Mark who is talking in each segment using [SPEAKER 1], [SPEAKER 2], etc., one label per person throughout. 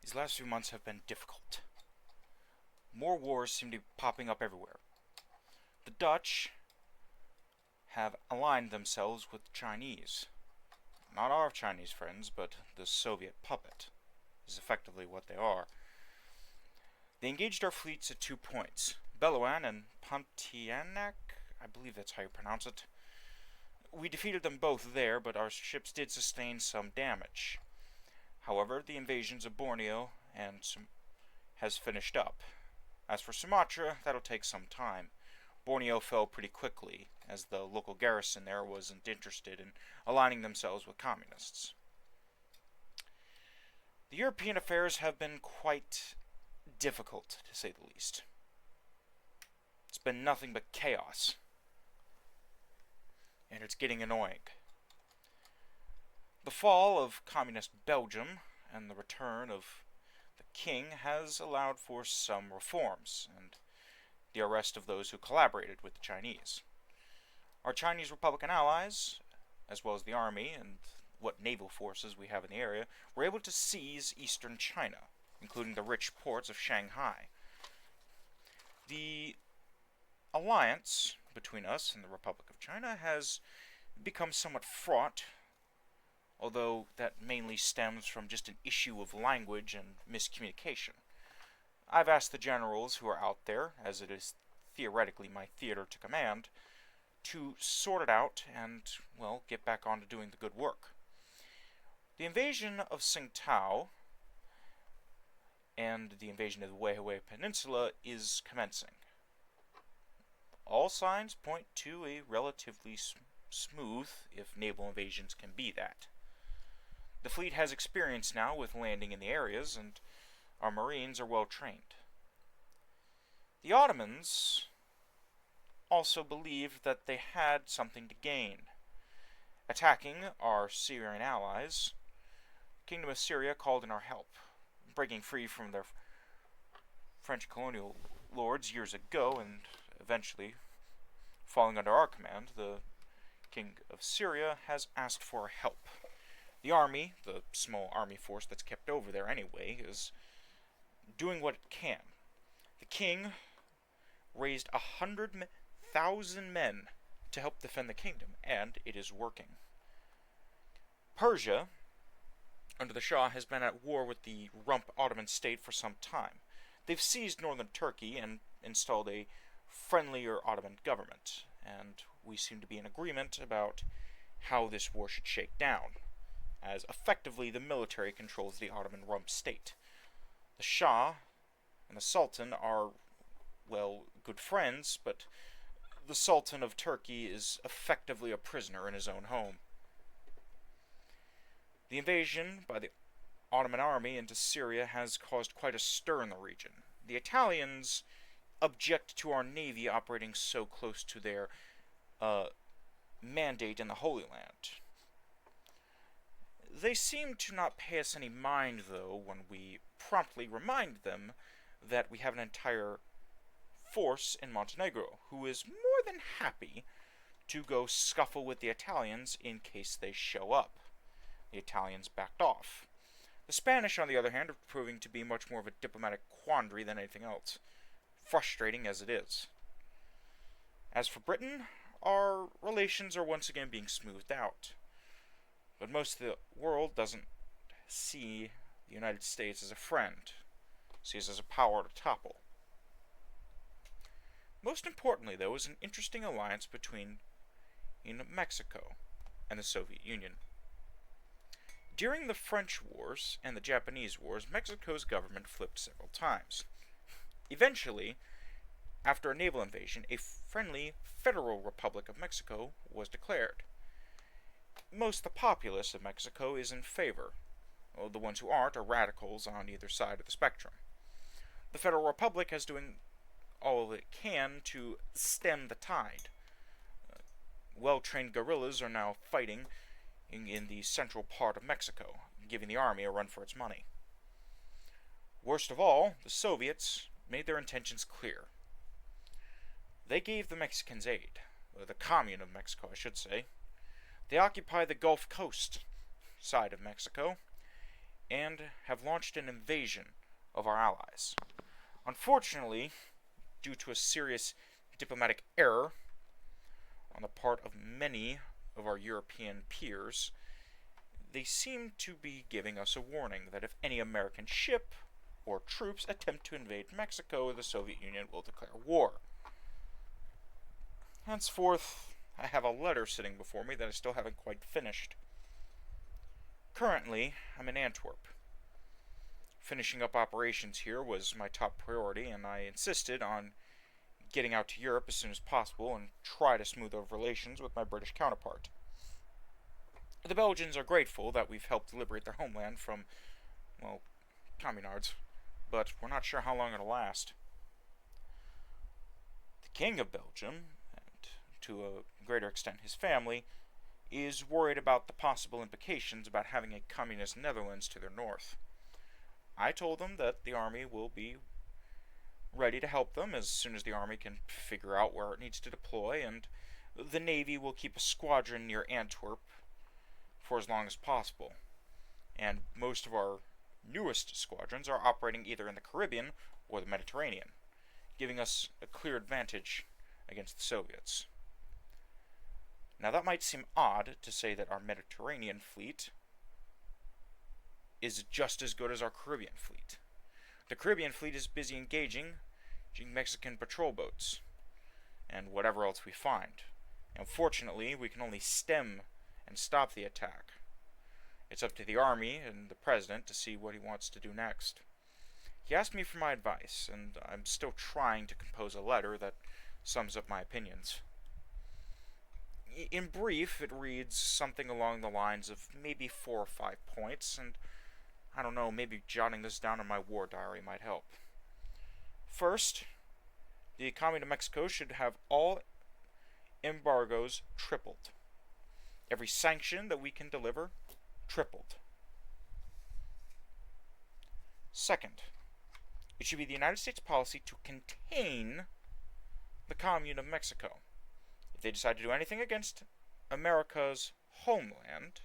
[SPEAKER 1] These last few months have been difficult. More wars seem to be popping up everywhere. The Dutch have aligned themselves with the Chinese. Not our Chinese friends, but the Soviet puppet is effectively what they are. They engaged our fleets at 2 points, Belouan and Pontianak, I believe that's how you pronounce it. We defeated them both there, but our ships did sustain some damage. However, the invasions of Borneo has finished up. As for Sumatra, that'll take some time. Borneo fell pretty quickly, as the local garrison there wasn't interested in aligning themselves with communists. The European affairs have been quite difficult, to say the least. It's been nothing but chaos. And it's getting annoying. The fall of communist Belgium and the return of the king has allowed for some reforms and the arrest of those who collaborated with the Chinese. Our Chinese Republican allies, as well as the army and what naval forces we have in the area, were able to seize eastern China, including the rich ports of Shanghai. The alliance between us and the Republic of China has become somewhat fraught, although that mainly stems from just an issue of language and miscommunication. I've asked the generals who are out there, as it is theoretically my theater to command, to sort it out and, well, get back on to doing the good work. The invasion of Tsingtao and the invasion of the Weihui Peninsula is commencing. All signs point to a relatively smooth, if naval invasions can be that. The fleet has experience now with landing in the areas, and our marines are well trained. The Ottomans also believed that they had something to gain. Attacking our Syrian allies, the Kingdom of Syria called in our help. Breaking free from their French colonial lords years ago and eventually falling under our command, the King of Syria has asked for help. The army, the small army force that's kept over there anyway, is doing what it can. The king raised 100,000 men to help defend the kingdom, and it is working. Persia, under the Shah, has been at war with the rump Ottoman state for some time. They've seized northern Turkey and installed a friendlier Ottoman government, and we seem to be in agreement about how this war should shake down, as effectively the military controls the Ottoman rump state. The Shah and the Sultan are, well, good friends, but the Sultan of Turkey is effectively a prisoner in his own home. The invasion by the Ottoman army into Syria has caused quite a stir in the region. The Italians object to our navy operating so close to their mandate in the Holy Land. They seem to not pay us any mind, though, when we promptly remind them that we have an entire force in Montenegro, who is more than happy to go scuffle with the Italians in case they show up. The Italians backed off. The Spanish, on the other hand, are proving to be much more of a diplomatic quandary than anything else, frustrating as it is. As for Britain, our relations are once again being smoothed out. But most of the world doesn't see the United States as a friend, sees us as a power to topple. Most importantly, though, is an interesting alliance between Mexico and the Soviet Union. During the French Wars and the Japanese Wars, Mexico's government flipped several times. Eventually, after a naval invasion, a friendly Federal Republic of Mexico was declared. Most of the populace of Mexico is in favor. Well, the ones who aren't are radicals on either side of the spectrum. The Federal Republic is doing all it can to stem the tide. Well-trained guerrillas are now fighting in the central part of Mexico, giving the army a run for its money. Worst of all, the Soviets made their intentions clear. They gave the Mexicans aid, or the Commune of Mexico, I should say. They occupy the Gulf Coast side of Mexico, and have launched an invasion of our allies. Unfortunately, due to a serious diplomatic error on the part of many of our European peers, they seem to be giving us a warning that if any American ship or troops attempt to invade Mexico, the Soviet Union will declare war. Henceforth, I have a letter sitting before me that I still haven't quite finished. Currently, I'm in Antwerp. Finishing up operations here was my top priority, and I insisted on getting out to Europe as soon as possible and try to smooth over relations with my British counterpart. The Belgians are grateful that we've helped liberate their homeland from, well, communards, but we're not sure how long it'll last. The King of Belgium, and to a greater extent his family, is worried about the possible implications about having a communist Netherlands to their north. I told them that the army will be ready to help them as soon as the army can figure out where it needs to deploy, and the Navy will keep a squadron near Antwerp for as long as possible. And most of our newest squadrons are operating either in the Caribbean or the Mediterranean, giving us a clear advantage against the Soviets. Now that might seem odd to say that our Mediterranean fleet is just as good as our Caribbean fleet. The Caribbean fleet is busy engaging Mexican patrol boats and whatever else we find. Unfortunately, we can only stem and stop the attack. It's up to the army and the president to see what he wants to do next. He asked me for my advice, and I'm still trying to compose a letter that sums up my opinions. In brief, it reads something along the lines of maybe 4 or 5 points, and I don't know, maybe jotting this down in my war diary might help. First, the economy of Mexico should have all embargoes tripled. Every sanction that we can deliver, tripled. Second, it should be the United States policy to contain the commune of Mexico. If they decide to do anything against America's homeland,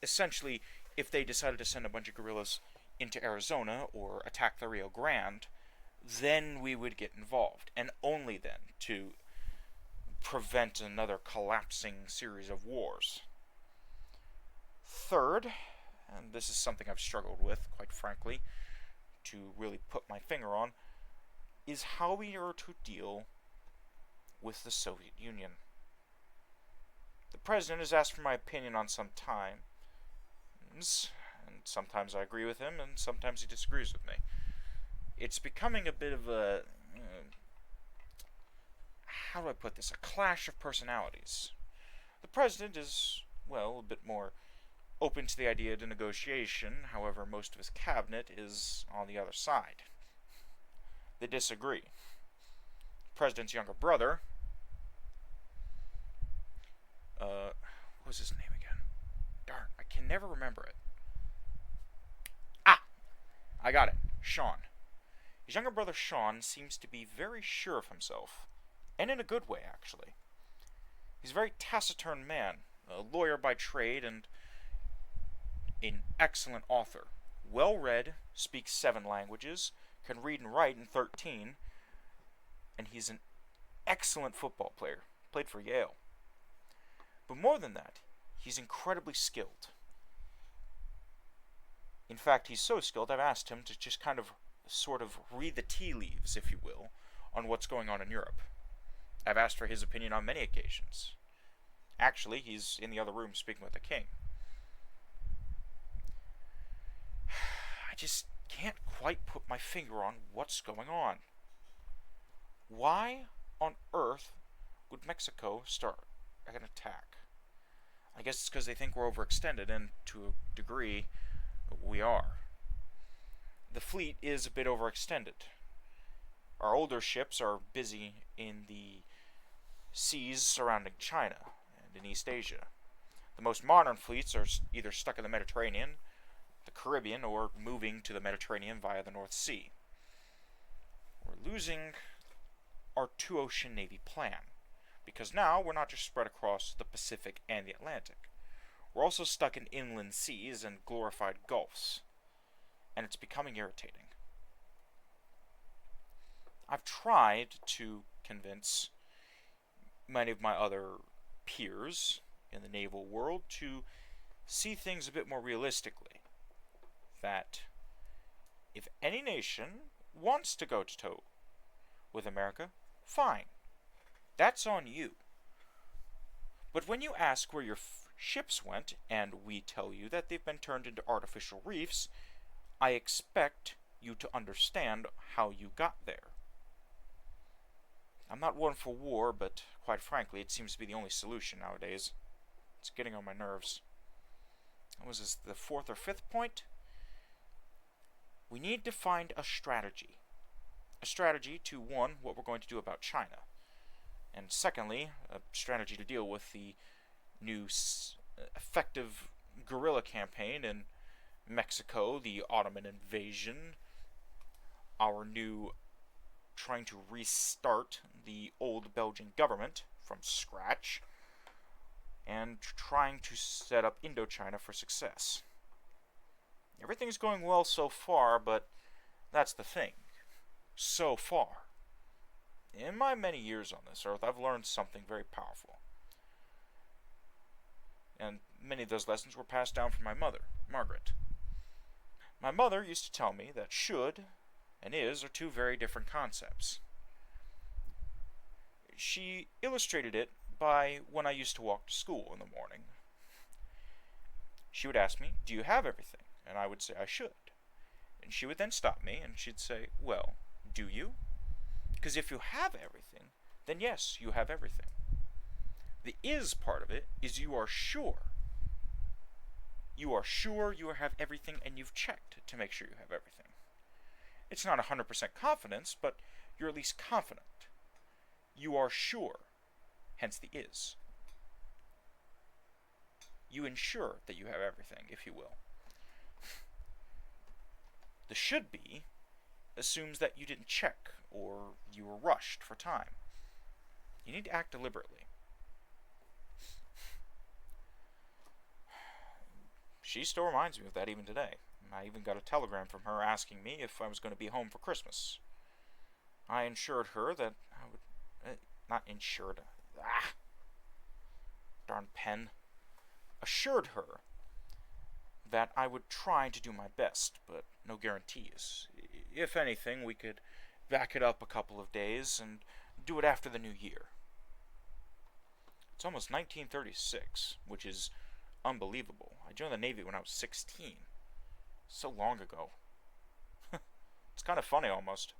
[SPEAKER 1] essentially, if they decided to send a bunch of guerrillas into Arizona or attack the Rio Grande, then we would get involved, and only then, to prevent another collapsing series of wars. Third, and this is something I've struggled with, quite frankly, to really put my finger on, is how we are to deal with the Soviet Union. The president has asked for my opinion on some times, and sometimes I agree with him, and sometimes he disagrees with me. It's becoming a bit of a, how do I put this, a clash of personalities. The president is, well, a bit more open to the idea of negotiation, however, most of his cabinet is on the other side. They disagree. The president's younger brother, what was his name again? Darn, I can never remember it. I got it. Sean. His younger brother Sean seems to be very sure of himself, and in a good way, actually. He's a very taciturn man, a lawyer by trade, and an excellent author. Well-read, speaks 7 languages, can read and write in 13, and he's an excellent football player. Played for Yale. But more than that, he's incredibly skilled. In fact, he's so skilled, I've asked him to just kind of, sort of read the tea leaves, if you will, on what's going on in Europe. I've asked for his opinion on many occasions. Actually, he's in the other room speaking with the king. I just can't quite put my finger on what's going on. Why on earth would Mexico start an attack? I guess it's because they think we're overextended, and to a degree, we are. The fleet is a bit overextended. Our older ships are busy in the seas surrounding China and in East Asia. The most modern fleets are either stuck in the Mediterranean, the Caribbean, or moving to the Mediterranean via the North Sea. We're losing our 2-ocean navy plan, because now we're not just spread across the Pacific and the Atlantic. we're also stuck in inland seas and glorified gulfs, and it's becoming irritating. I've tried to convince many of my other peers in the naval world to see things a bit more realistically. That if any nation wants to go to toe with America, fine. That's on you. But when you ask where your ships went, and we tell you that they've been turned into artificial reefs, I expect you to understand how you got there. I'm not one for war, but quite frankly, it seems to be the only solution nowadays. It's getting on my nerves. What was this, the fourth or fifth point? We need to find a strategy. A strategy to, one, what we're going to do about China. And secondly, a strategy to deal with the new effective guerrilla campaign in Mexico, the Ottoman invasion, our new trying to restart the old Belgian government from scratch, and trying to set up Indochina for success. Everything's going well so far, but that's the thing. So far. In my many years on this earth, I've learned something very powerful. And many of those lessons were passed down from my mother, Margaret. My mother used to tell me that should and is are two very different concepts. She illustrated it by when I used to walk to school in the morning. She would ask me, "Do you have everything?" And I would say I should. And she would then stop me and she'd say, "Well, do you? Because if you have everything, then yes, you have everything. The is part of it is you are sure. You are sure you have everything and you've checked to make sure you have everything. It's not 100% confidence, but you're at least confident. You are sure, hence the is. You ensure that you have everything, if you will. The should be assumes that you didn't check or you were rushed for time. You need to act deliberately. She still reminds me of that even today. I even got a telegram from her asking me if I was going to be home for Christmas. I assured her that I would... not insured. Darn pen. Assured her that I would try to do my best, but no guarantees. If anything, we could back it up a couple of days and do it after the new year. It's almost 1936, which is unbelievable. I joined the Navy when I was 16. So long ago. It's kind of funny, almost.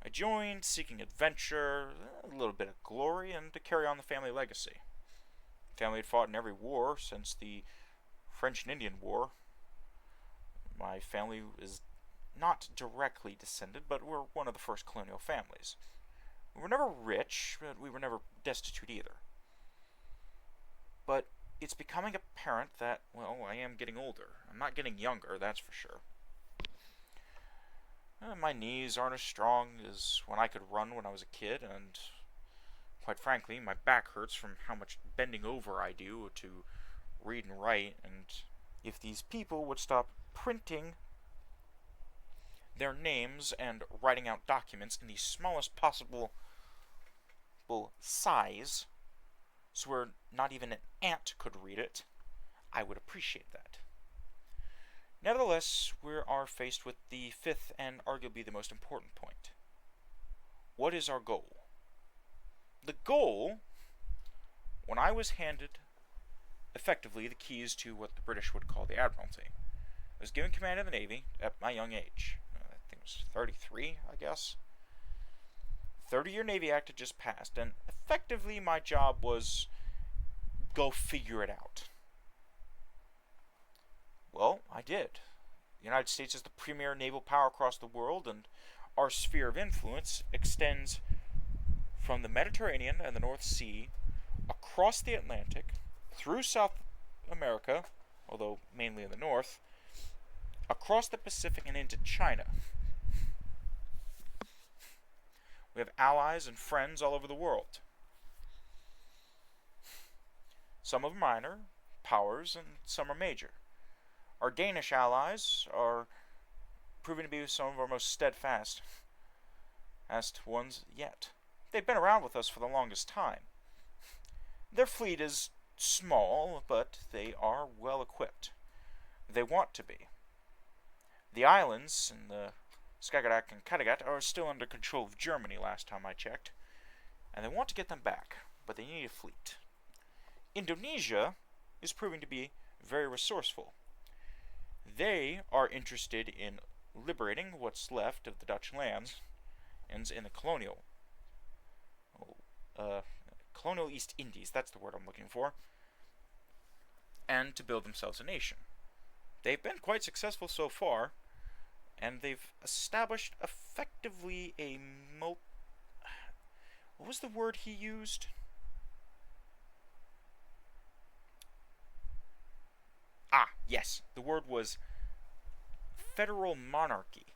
[SPEAKER 1] I joined seeking adventure, a little bit of glory, and to carry on the family legacy. The family had fought in every war since the French and Indian War. My family is not directly descended, but we're one of the first colonial families. We were never rich, but we were never destitute either. But it's becoming apparent that, well, I am getting older. I'm not getting younger, that's for sure. My knees aren't as strong as when I could run when I was a kid, and quite frankly, my back hurts from how much bending over I do to read and write, and if these people would stop printing their names and writing out documents in the smallest possible size, so where not even an ant could read it, I would appreciate that. Nevertheless, we are faced with the fifth and arguably the most important point. What is our goal? The goal, when I was handed effectively the keys to what the British would call the Admiralty, I was given command of the Navy at my young age. I think it was 33, I guess. 30-year Navy Act had just passed, and effectively my job was go figure it out. Well, I did. The United States is the premier naval power across the world, and our sphere of influence extends from the Mediterranean and the North Sea, across the Atlantic, through South America, although mainly in the north, across the Pacific and into China. We have allies and friends all over the world. Some of them minor, powers, and some are major. Our Danish allies are proving to be some of our most steadfast ones yet. They've been around with us for the longest time. Their fleet is small, but they are well equipped. They want to be. The islands in the Skagerrak and Kattegat are still under control of Germany last time I checked, and they want to get them back, but they need a fleet. Indonesia is proving to be very resourceful. They are interested in liberating what's left of the Dutch lands and in the colonial East Indies, that's the word I'm looking for, and to build themselves a nation. They've been quite successful so far, and they've established effectively a what was the word he used? Ah, yes, the word was federal monarchy,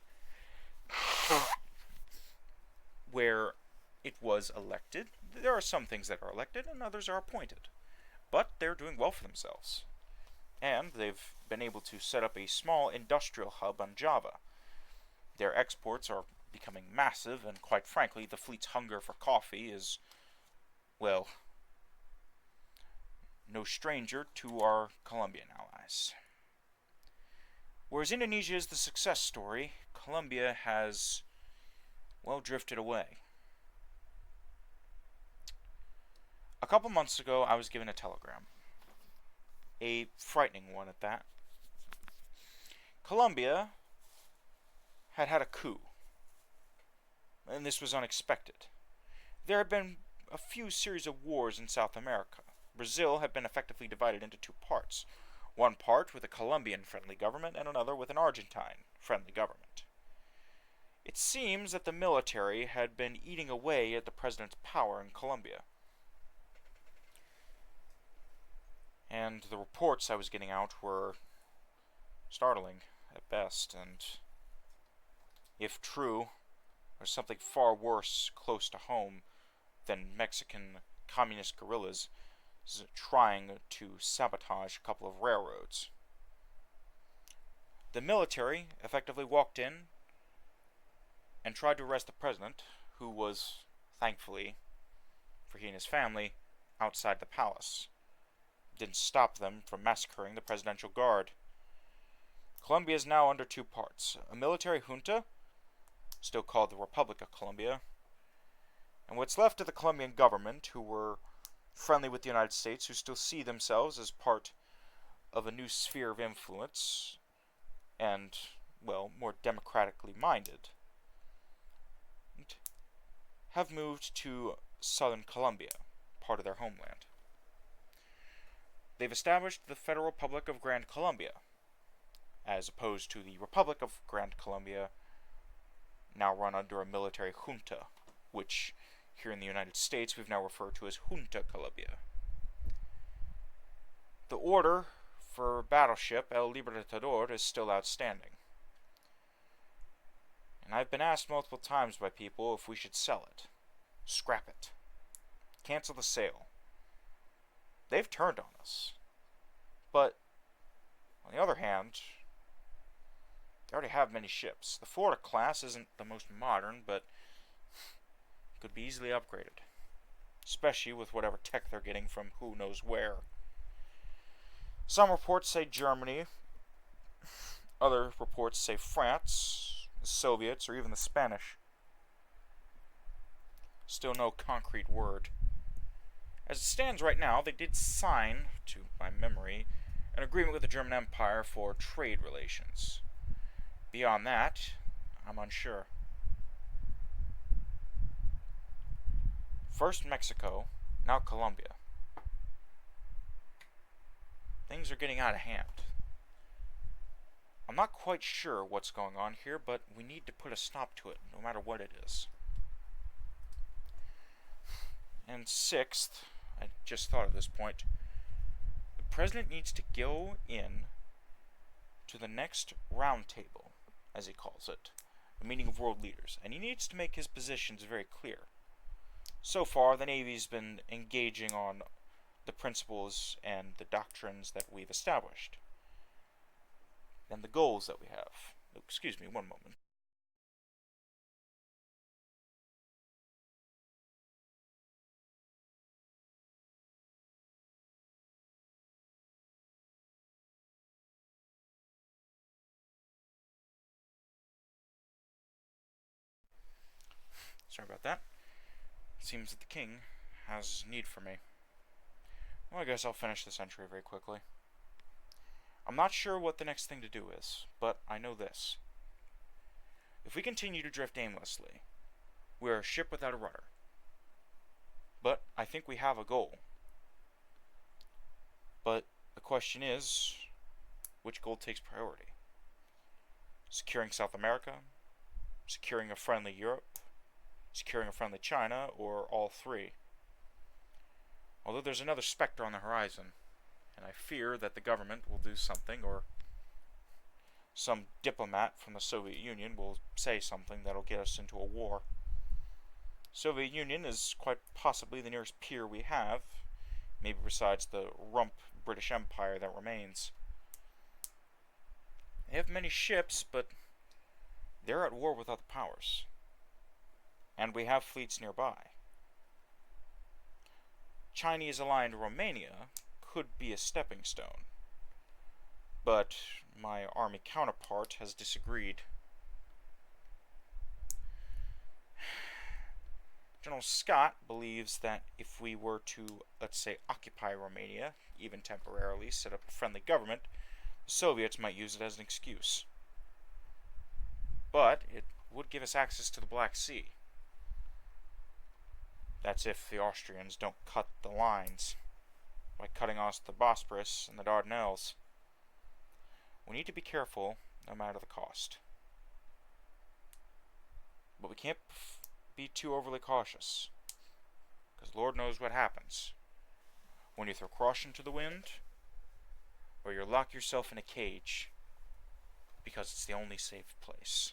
[SPEAKER 1] where it was elected. There are some things that are elected and others are appointed, but they're doing well for themselves. And they've been able to set up a small industrial hub on Java. Their exports are becoming massive, and quite frankly, the fleet's hunger for coffee is, well, no stranger to our Colombian allies. Whereas Indonesia is the success story, Colombia has, well, drifted away. A couple months ago, I was given a telegram. A frightening one at that. Colombia had a coup, and this was unexpected. There had been a few series of wars in South America. Brazil had been effectively divided into two parts. One part with a Colombian-friendly government and another with an Argentine-friendly government. It seems that the military had been eating away at the president's power in Colombia. And the reports I was getting out were startling at best, and if true, there's something far worse close to home than Mexican communist guerrillas trying to sabotage a couple of railroads. The military effectively walked in and tried to arrest the president, who was, thankfully, for he and his family, outside the palace. Didn't stop them from massacring the presidential guard. Colombia is now under two parts. A military junta, still called the Republic of Colombia, and what's left of the Colombian government, who were friendly with the United States, who still see themselves as part of a new sphere of influence, and, well, more democratically minded, have moved to southern Colombia, part of their homeland. They've established the Federal Republic of Grand Colombia, as opposed to the Republic of Grand Colombia, now run under a military junta, which here in the United States we've now referred to as Junta Colombia. The order for battleship El Libertador is still outstanding. And I've been asked multiple times by people if we should sell it, scrap it, cancel the sale. They've turned on us. But, on the other hand, they already have many ships. The Florida class isn't the most modern, but could be easily upgraded. Especially with whatever tech they're getting from who knows where. Some reports say Germany. Other reports say France, the Soviets, or even the Spanish. Still no concrete word. As it stands right now, they did sign, to my memory, an agreement with the German Empire for trade relations. Beyond that, I'm unsure. First Mexico, now Colombia. Things are getting out of hand. I'm not quite sure what's going on here, but we need to put a stop to it, no matter what it is. And sixth, I just thought of this point, the president needs to go in to the next round table, as he calls it, a meeting of world leaders, and he needs to make his positions very clear. So far, the Navy's been engaging on the principles and the doctrines that we've established, and the goals that we have. Oh, excuse me, one moment. Sorry about that. Seems that the king has need for me. Well, I guess I'll finish this entry very quickly. I'm not sure what the next thing to do is, but I know this. If we continue to drift aimlessly, we are a ship without a rudder. But I think we have a goal. But the question is, which goal takes priority? Securing South America? Securing a friendly Europe? Securing a friendly China? Or all three? Although there's another specter on the horizon, and I fear that the government will do something, or some diplomat from the Soviet Union will say something that'll get us into a war. Soviet Union is quite possibly the nearest peer we have, maybe besides the rump British Empire that remains. They have many ships, but they're at war with other powers. And we have fleets nearby. Chinese-aligned Romania could be a stepping stone, but my army counterpart has disagreed. General Scott believes that if we were to, let's say, occupy Romania, even temporarily, set up a friendly government, the Soviets might use it as an excuse. But it would give us access to the Black Sea. That's if the Austrians don't cut the lines by cutting off the Bosporus and the Dardanelles. We need to be careful no matter the cost. But we can't be too overly cautious, because Lord knows what happens when you throw caution to the wind, or you lock yourself in a cage because it's the only safe place.